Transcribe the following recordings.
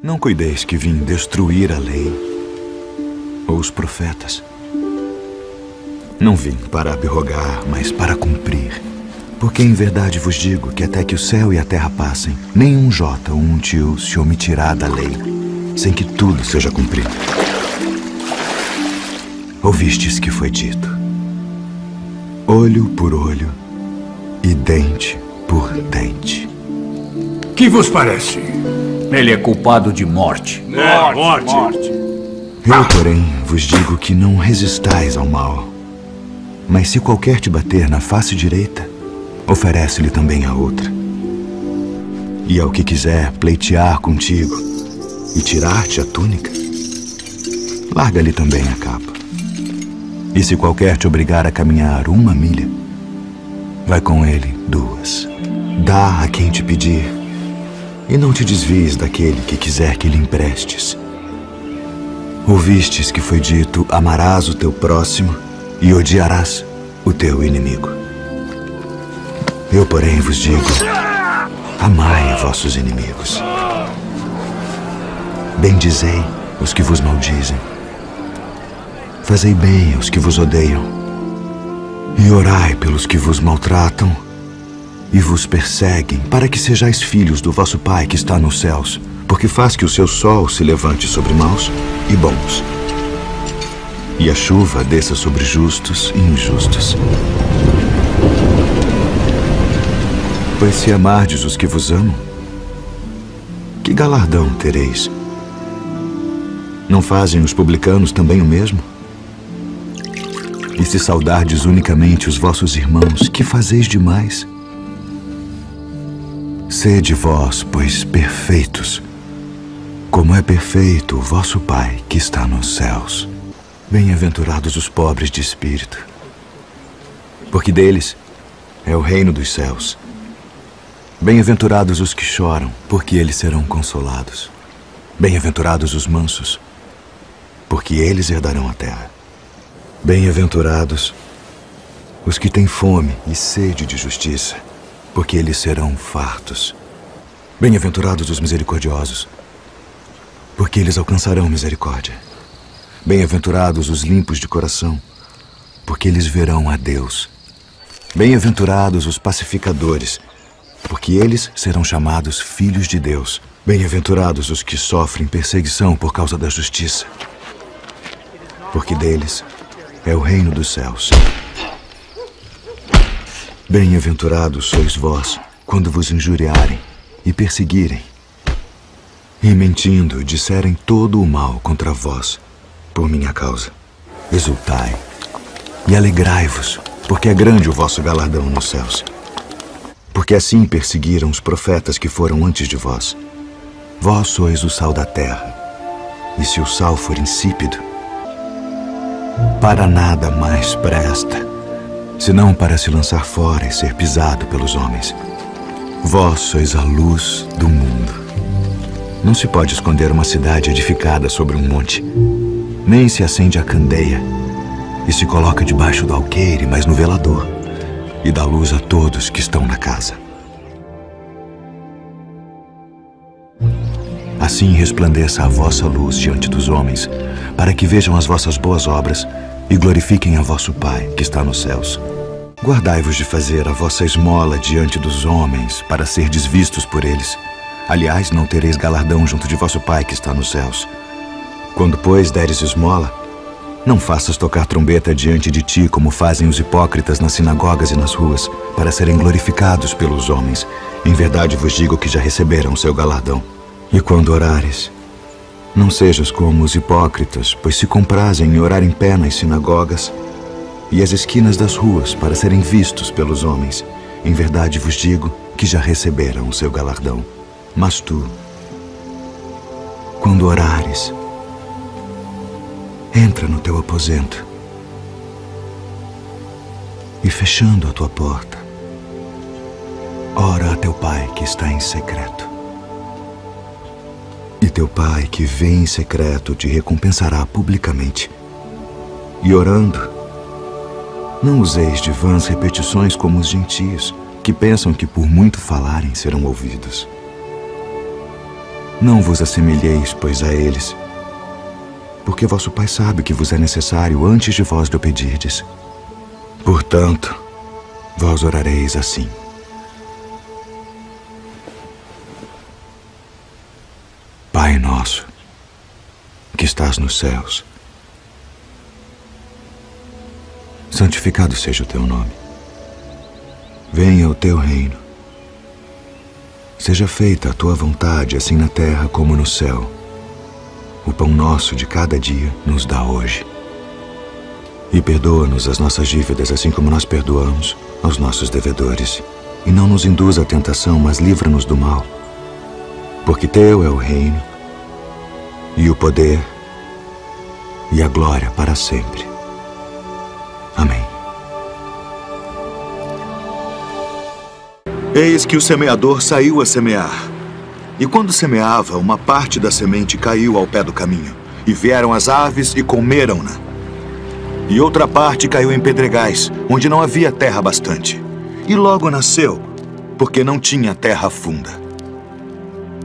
Não cuideis que vim destruir a lei ou os profetas. Não vim para abrogar, mas para cumprir. Porque em verdade vos digo que até que o céu e a terra passem, nenhum jota ou um tio se omitirá da lei, sem que tudo seja cumprido. Ouvistes que foi dito: olho por olho e dente por dente. Que vos parece? Ele é culpado de morte. Morte. Eu, porém, vos digo que não resistais ao mal. Mas se qualquer te bater na face direita, oferece-lhe também a outra. E ao que quiser pleitear contigo e tirar-te a túnica, larga-lhe também a capa. E se qualquer te obrigar a caminhar 1 milha, vai com ele 2. Dá a quem te pedir, e não te desvies daquele que quiser que lhe emprestes. Ouvistes que foi dito: amarás o teu próximo e odiarás o teu inimigo. Eu, porém, vos digo: amai vossos inimigos. Bendizei os que vos maldizem. Fazei bem aos que vos odeiam. E orai pelos que vos maltratam e vos perseguem, para que sejais filhos do vosso Pai que está nos céus, porque faz que o seu sol se levante sobre maus e bons, e a chuva desça sobre justos e injustos. Pois se amardes os que vos amam, que galardão tereis? Não fazem os publicanos também o mesmo? E se saudardes unicamente os vossos irmãos, que fazeis demais? Sede vós, pois, perfeitos, como é perfeito o vosso Pai que está nos céus. Bem-aventurados os pobres de espírito, porque deles é o reino dos céus. Bem-aventurados os que choram, porque eles serão consolados. Bem-aventurados os mansos, porque eles herdarão a terra. Bem-aventurados os que têm fome e sede de justiça, porque eles serão fartos. Bem-aventurados os misericordiosos, porque eles alcançarão misericórdia. Bem-aventurados os limpos de coração, porque eles verão a Deus. Bem-aventurados os pacificadores, porque eles serão chamados filhos de Deus. Bem-aventurados os que sofrem perseguição por causa da justiça, porque deles é o reino dos céus. Bem-aventurados sois vós, quando vos injuriarem e perseguirem, e mentindo disserem todo o mal contra vós, por minha causa. Exultai e alegrai-vos, porque é grande o vosso galardão nos céus. Porque assim perseguiram os profetas que foram antes de vós. Vós sois o sal da terra, e se o sal for insípido, para nada mais presta, senão para se lançar fora e ser pisado pelos homens. Vós sois a luz do mundo. Não se pode esconder uma cidade edificada sobre um monte, nem se acende a candeia e se coloca debaixo do alqueire, mas no velador, e dá luz a todos que estão na casa. Assim resplandeça a vossa luz diante dos homens, para que vejam as vossas boas obras e glorifiquem a vosso Pai que está nos céus. Guardai-vos de fazer a vossa esmola diante dos homens, para serdes vistos por eles. Aliás, não tereis galardão junto de vosso Pai que está nos céus. Quando, pois, deres esmola, não faças tocar trombeta diante de ti, como fazem os hipócritas nas sinagogas e nas ruas, para serem glorificados pelos homens. Em verdade vos digo que já receberam o seu galardão. E quando orares, não sejas como os hipócritas, pois se comprazem em orar em pé nas sinagogas e as esquinas das ruas, para serem vistos pelos homens. Em verdade vos digo que já receberam o seu galardão. Mas tu, quando orares, entra no teu aposento e, fechando a tua porta, ora a teu Pai que está em secreto. E teu Pai que vê em secreto te recompensará publicamente. E orando, não useis de vãs repetições como os gentios, que pensam que por muito falarem serão ouvidos. Não vos assemelheis, pois, a eles, porque vosso Pai sabe que vos é necessário antes de vós lhe pedirdes. Portanto, vós orareis assim: Pai nosso, que estás nos céus, santificado seja o teu nome. Venha o teu reino. Seja feita a tua vontade, assim na terra como no céu. O pão nosso de cada dia nos dá hoje. E perdoa-nos as nossas dívidas, assim como nós perdoamos aos nossos devedores. E não nos induza à tentação, mas livra-nos do mal. Porque teu é o reino, e o poder, e a glória para sempre. Amém. Eis que o semeador saiu a semear. E quando semeava, uma parte da semente caiu ao pé do caminho. E vieram as aves e comeram-na. E outra parte caiu em pedregais, onde não havia terra bastante. E logo nasceu, porque não tinha terra funda.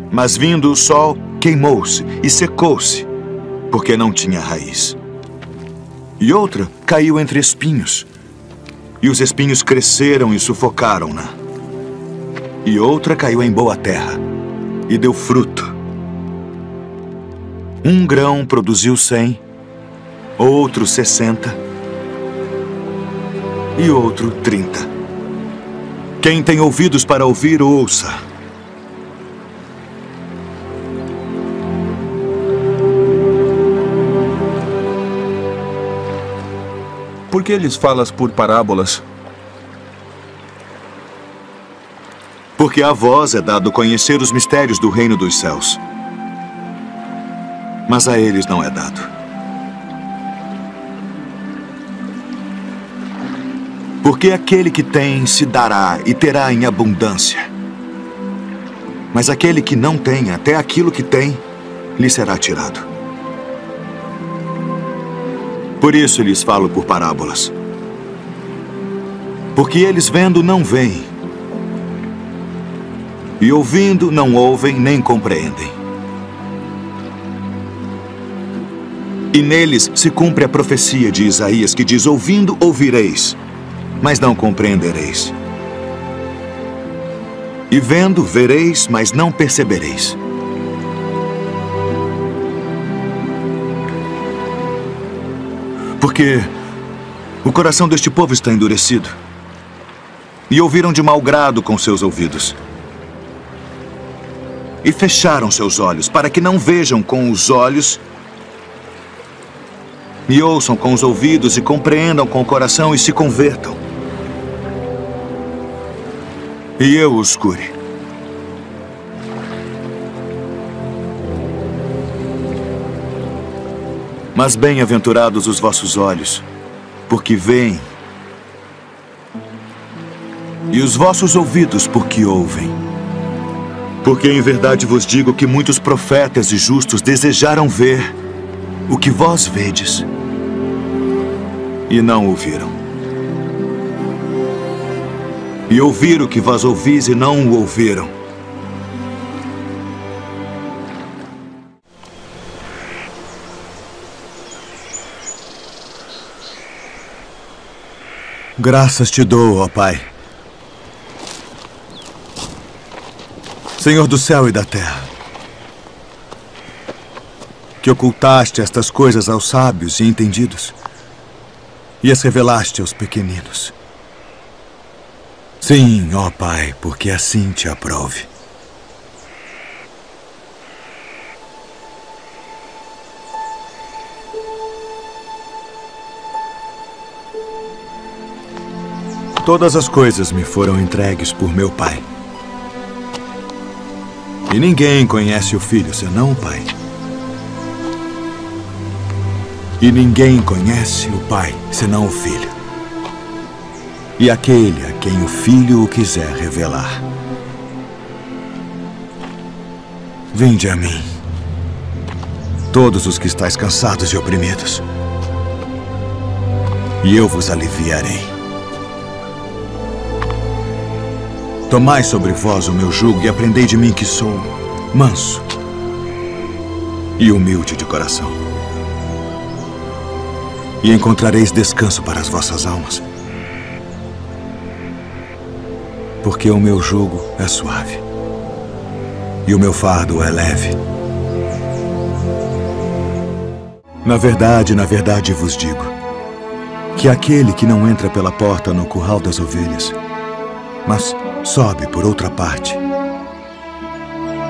Mas vindo o sol, queimou-se e secou-se, porque não tinha raiz. E outra caiu entre espinhos, e os espinhos cresceram e sufocaram-na. E outra caiu em boa terra, e deu fruto. Um grão produziu 100, outro 60, e outro 30. Quem tem ouvidos para ouvir, ouça. Por que lhes falas por parábolas? Porque a vós é dado conhecer os mistérios do reino dos céus. Mas a eles não é dado. Porque aquele que tem se dará e terá em abundância. Mas aquele que não tem, até aquilo que tem, lhe será tirado. Por isso lhes falo por parábolas. Porque eles vendo não veem, e ouvindo não ouvem nem compreendem. E neles se cumpre a profecia de Isaías, que diz: ouvindo ouvireis, mas não compreendereis. E vendo vereis, mas não percebereis. Porque o coração deste povo está endurecido, e ouviram de mau grado com seus ouvidos, e fecharam seus olhos, para que não vejam com os olhos, e ouçam com os ouvidos, e compreendam com o coração, e se convertam, e eu os cure. Mas bem-aventurados os vossos olhos, porque veem, e os vossos ouvidos, porque ouvem. Porque em verdade vos digo que muitos profetas e justos desejaram ver o que vós vedes, e não ouviram. E ouvir o que vós ouvis e não o ouviram. Graças te dou, ó Pai, Senhor do céu e da terra, que ocultaste estas coisas aos sábios e entendidos e as revelaste aos pequeninos. Sim, ó Pai, porque assim te aprove. Todas as coisas me foram entregues por meu Pai. E ninguém conhece o Filho senão o Pai. E ninguém conhece o Pai senão o Filho. E aquele a quem o Filho o quiser revelar. Vinde a mim, todos os que estáis cansados e oprimidos, e eu vos aliviarei. Tomai sobre vós o meu jugo e aprendei de mim, que sou manso e humilde de coração. E encontrareis descanso para as vossas almas. Porque o meu jugo é suave e o meu fardo é leve. Na verdade vos digo que aquele que não entra pela porta no curral das ovelhas, mas sobe por outra parte,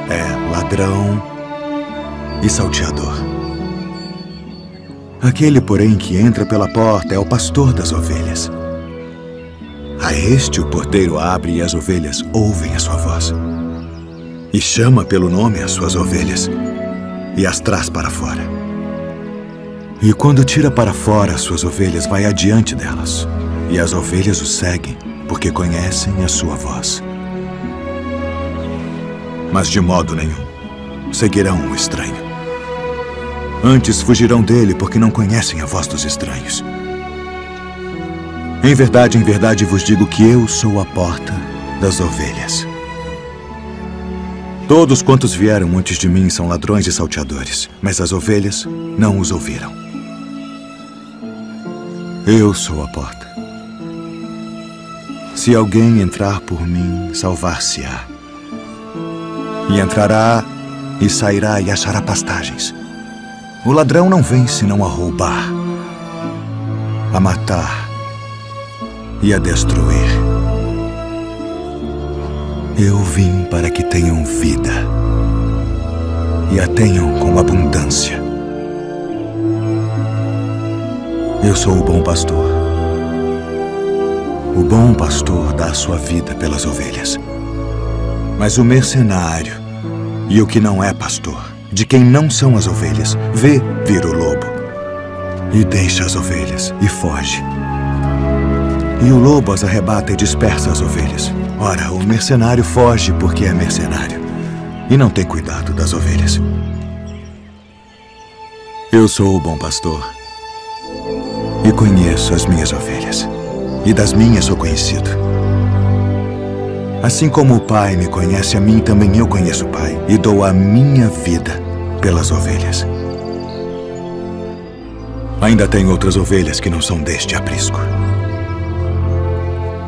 é ladrão e salteador. Aquele, porém, que entra pela porta é o pastor das ovelhas. A este o porteiro abre e as ovelhas ouvem a sua voz. E chama pelo nome as suas ovelhas e as traz para fora. E quando tira para fora as suas ovelhas, vai adiante delas. E as ovelhas o seguem, porque conhecem a sua voz. Mas de modo nenhum seguirão o estranho. Antes fugirão dele, porque não conhecem a voz dos estranhos. Em verdade vos digo que eu sou a porta das ovelhas. Todos quantos vieram antes de mim são ladrões e salteadores, mas as ovelhas não os ouviram. Eu sou a porta. Se alguém entrar por mim, salvar-se-á. E entrará e sairá e achará pastagens. O ladrão não vem senão a roubar, a matar e a destruir. Eu vim para que tenham vida e a tenham com abundância. Eu sou o bom pastor. O bom pastor dá a sua vida pelas ovelhas. Mas o mercenário e o que não é pastor, de quem não são as ovelhas, vê vir o lobo e deixa as ovelhas e foge. E o lobo as arrebata e dispersa as ovelhas. Ora, o mercenário foge porque é mercenário e não tem cuidado das ovelhas. Eu sou o bom pastor e conheço as minhas ovelhas, e das minhas sou conhecido. Assim como o Pai me conhece a mim, também eu conheço o Pai, e dou a minha vida pelas ovelhas. Ainda tenho outras ovelhas que não são deste aprisco.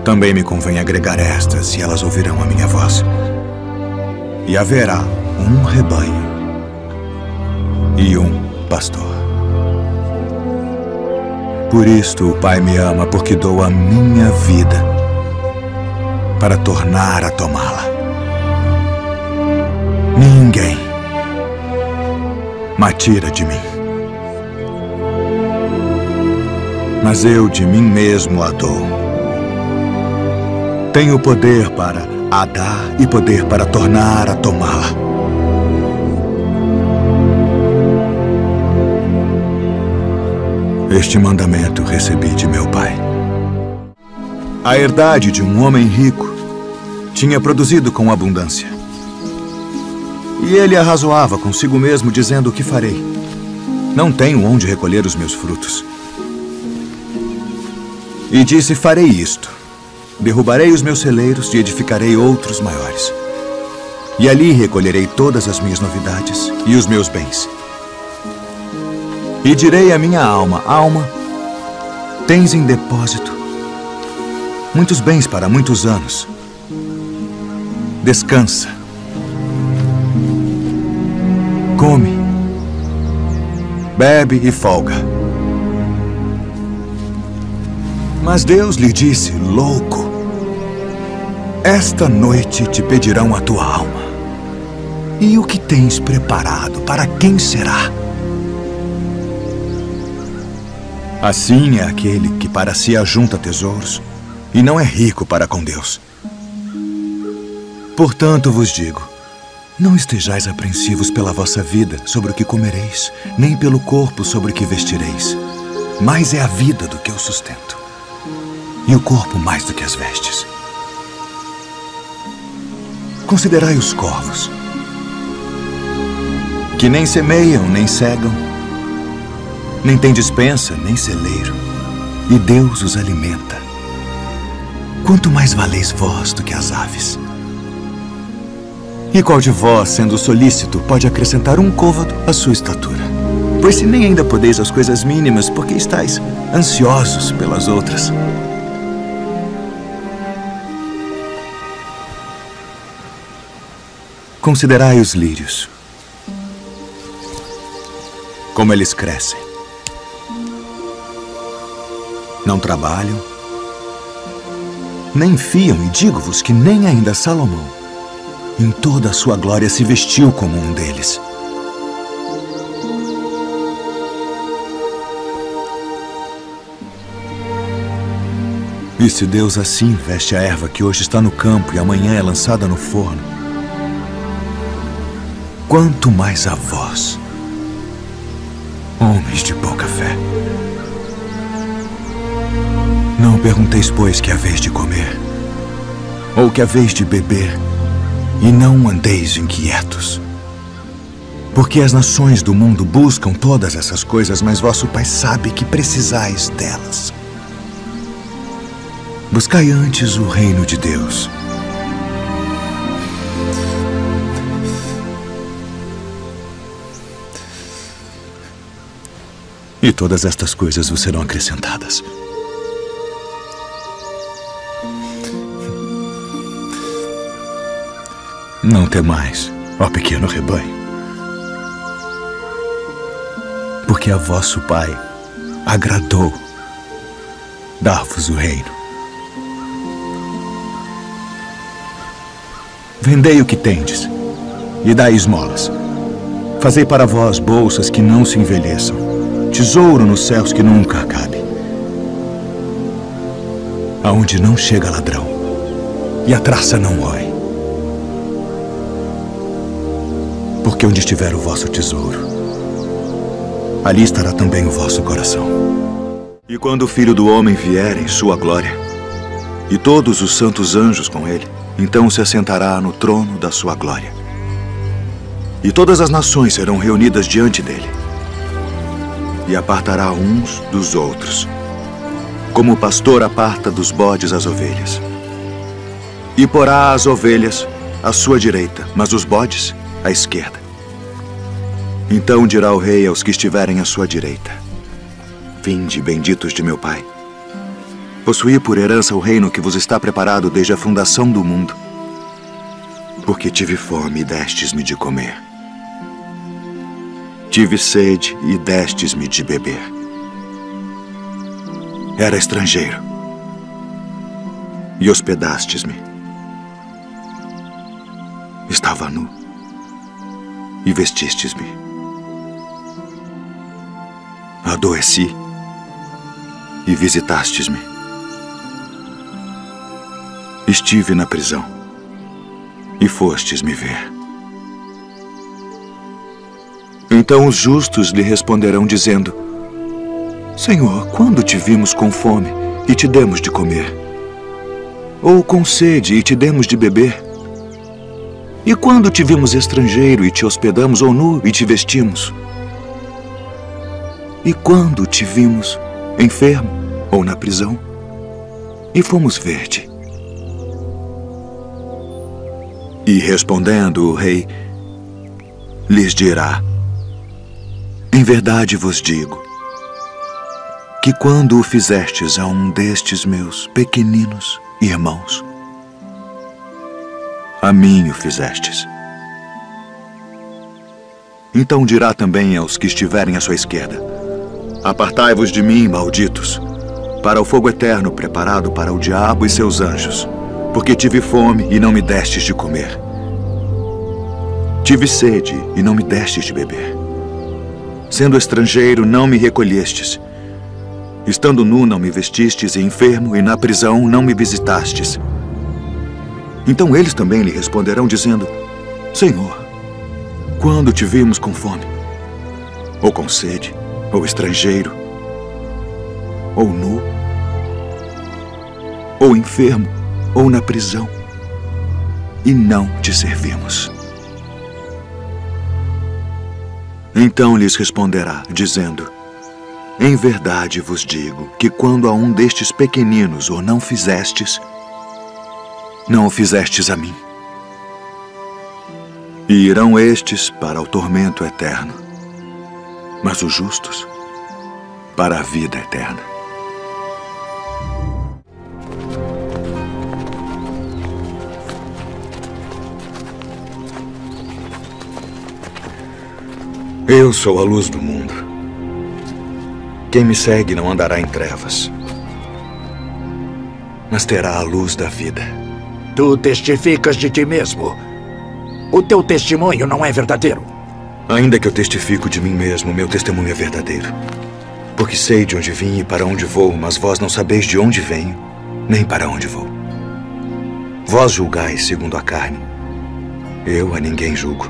Também me convém agregar estas, e elas ouvirão a minha voz. E haverá um rebanho e um pastor. Por isto o Pai me ama, porque dou a minha vida para tornar a tomá-la. Ninguém me tira de mim, mas eu de mim mesmo a dou. Tenho poder para a dar e poder para tornar a tomá-la. Este mandamento recebi de meu pai. A herdade de um homem rico tinha produzido com abundância. E ele arrazoava consigo mesmo, dizendo: o que farei? Não tenho onde recolher os meus frutos. E disse: farei isto. Derrubarei os meus celeiros e edificarei outros maiores. E ali recolherei todas as minhas novidades e os meus bens. E direi à minha alma: alma, tens em depósito muitos bens para muitos anos. Descansa. Come. Bebe e folga. Mas Deus lhe disse: louco, esta noite te pedirão a tua alma. E o que tens preparado, para quem será? Assim é aquele que para si ajunta tesouros e não é rico para com Deus. Portanto vos digo, não estejais apreensivos pela vossa vida sobre o que comereis, nem pelo corpo sobre o que vestireis. Mais é a vida do que o sustento, e o corpo mais do que as vestes. Considerai os corvos, que nem semeiam, nem cegam, nem têm despensa, nem celeiro, e Deus os alimenta. Quanto mais valeis vós do que as aves. E qual de vós, sendo solícito, pode acrescentar um côvado à sua estatura? Pois se nem ainda podeis as coisas mínimas, por que estáis ansiosos pelas outras? Considerai os lírios, como eles crescem. Não trabalham, nem fiam, e digo-vos que nem ainda Salomão, em toda a sua glória, se vestiu como um deles. E se Deus assim veste a erva que hoje está no campo e amanhã é lançada no forno, quanto mais a vós, homens de pouca fé. Não pergunteis, pois, que haveis de comer, ou que haveis de beber, e não andeis inquietos. Porque as nações do mundo buscam todas essas coisas, mas vosso Pai sabe que precisais delas. Buscai antes o reino de Deus. E todas estas coisas vos serão acrescentadas. Não temais, ó pequeno rebanho, porque a vosso Pai agradou dar-vos o reino. Vendei o que tendes e dai esmolas. Fazei para vós bolsas que não se envelheçam, tesouro nos céus que nunca acabe, aonde não chega ladrão e a traça não rói. Porque onde estiver o vosso tesouro, ali estará também o vosso coração. E quando o Filho do Homem vier em sua glória, e todos os santos anjos com ele, então se assentará no trono da sua glória. E todas as nações serão reunidas diante dele, e apartará uns dos outros, como o pastor aparta dos bodes as ovelhas. E porá as ovelhas à sua direita, mas os bodes à esquerda. Então dirá o rei aos que estiverem à sua direita: Vinde, benditos de meu Pai, possuí por herança o reino que vos está preparado desde a fundação do mundo. Porque tive fome e destes-me de comer. Tive sede e destes-me de beber. Era estrangeiro e hospedastes-me. Estava nu e vestistes-me. Adoeci e visitastes-me. Estive na prisão e fostes me ver. Então os justos lhe responderão dizendo: Senhor, quando te vimos com fome e te demos de comer? Ou com sede e te demos de beber? E quando te vimos estrangeiro e te hospedamos, ou nu e te vestimos? E quando te vimos enfermo ou na prisão e fomos ver-te? E respondendo o rei, lhes dirá: Em verdade vos digo, que quando o fizestes a um destes meus pequeninos irmãos, a mim o fizestes. Então dirá também aos que estiverem à sua esquerda: Apartai-vos de mim, malditos, para o fogo eterno preparado para o diabo e seus anjos, porque tive fome e não me destes de comer. Tive sede e não me destes de beber. Sendo estrangeiro, não me recolhestes. Estando nu, não me vestistes, e enfermo, e na prisão, não me visitastes. Então eles também lhe responderão, dizendo: Senhor, quando te vimos com fome, ou com sede, ou estrangeiro, ou nu, ou enfermo, ou na prisão, e não te servimos? Então lhes responderá, dizendo: Em verdade vos digo que quando a um destes pequeninos o não fizestes, não o fizestes a mim. E irão estes para o tormento eterno, mas os justos para a vida eterna. Eu sou a luz do mundo. Quem me segue não andará em trevas, mas terá a luz da vida. Tu testificas de ti mesmo. O teu testemunho não é verdadeiro. Ainda que eu testifico de mim mesmo, meu testemunho é verdadeiro. Porque sei de onde vim e para onde vou, mas vós não sabeis de onde venho, nem para onde vou. Vós julgais segundo a carne. Eu a ninguém julgo.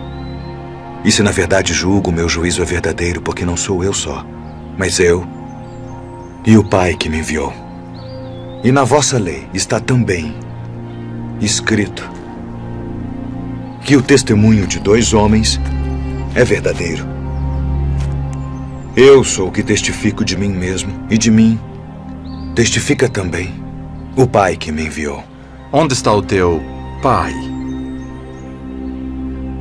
E se na verdade julgo, meu juízo é verdadeiro, porque não sou eu só, mas eu e o Pai que me enviou. E na vossa lei está também escrito que o testemunho de 2 homens é verdadeiro. Eu sou o que testifico de mim mesmo, e de mim testifica também o Pai que me enviou. Onde está o teu pai?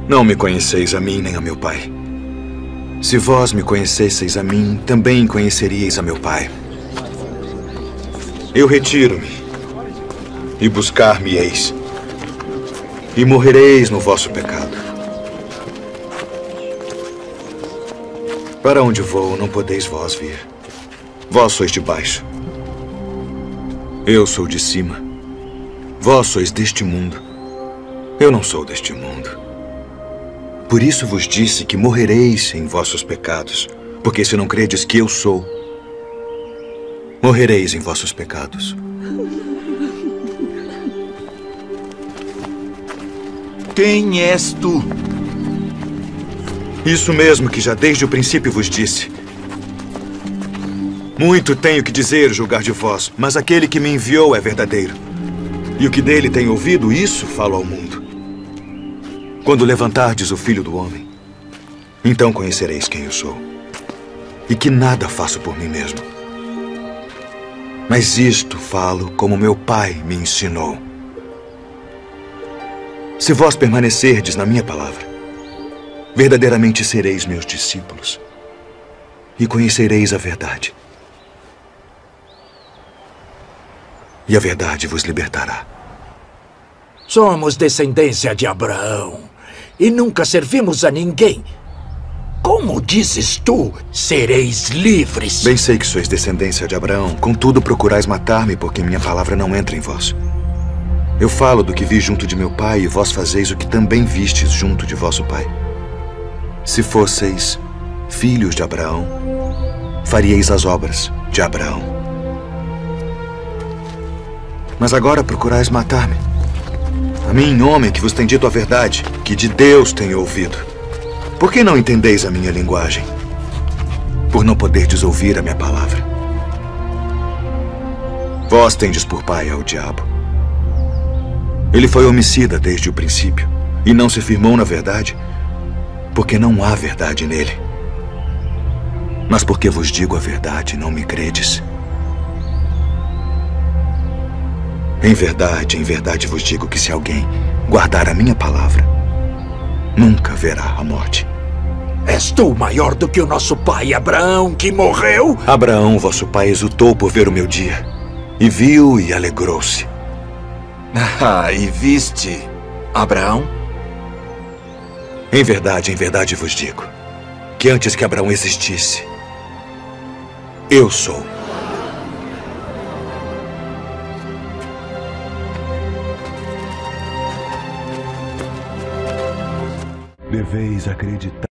Não me conheceis a mim nem a meu Pai. Se vós me conhecesseis a mim, também conheceríeis a meu Pai. Eu retiro-me, e buscar-me-eis, e morrereis no vosso pecado. Para onde vou, não podeis vós vir. Vós sois de baixo. Eu sou de cima. Vós sois deste mundo. Eu não sou deste mundo. Por isso vos disse que morrereis em vossos pecados, porque se não credes que eu sou, morrereis em vossos pecados. Quem és tu? Isso mesmo que já desde o princípio vos disse. Muito tenho que dizer, julgar de vós, mas aquele que me enviou é verdadeiro. E o que dele tenho ouvido, isso falo ao mundo. Quando levantardes o Filho do Homem, então conhecereis quem eu sou. E que nada faço por mim mesmo. Mas isto falo como meu Pai me ensinou. Se vós permanecerdes na minha palavra, verdadeiramente sereis meus discípulos e conhecereis a verdade. E a verdade vos libertará. Somos descendência de Abraão e nunca servimos a ninguém. Como dizes tu, sereis livres? Bem sei que sois descendência de Abraão, contudo procurais matar-me porque minha palavra não entra em vós. Eu falo do que vi junto de meu pai e vós fazeis o que também vistes junto de vosso pai. Se fosseis filhos de Abraão, faríeis as obras de Abraão. Mas agora procurais matar-me. A mim, homem que vos tem dito a verdade, que de Deus tenho ouvido. Por que não entendeis a minha linguagem? Por não poderdes ouvir a minha palavra. Vós tendes por pai ao diabo. Ele foi homicida desde o princípio e não se firmou na verdade, porque não há verdade nele. Mas porque vos digo a verdade, não me credes. Em verdade vos digo que se alguém guardar a minha palavra, nunca verá a morte. És tu maior do que o nosso pai Abraão, que morreu? Abraão, vosso pai, exultou por ver o meu dia, e viu e alegrou-se. Ah, e viste Abraão? Em verdade vos digo, que antes que Abraão existisse, eu sou. Deveis acreditar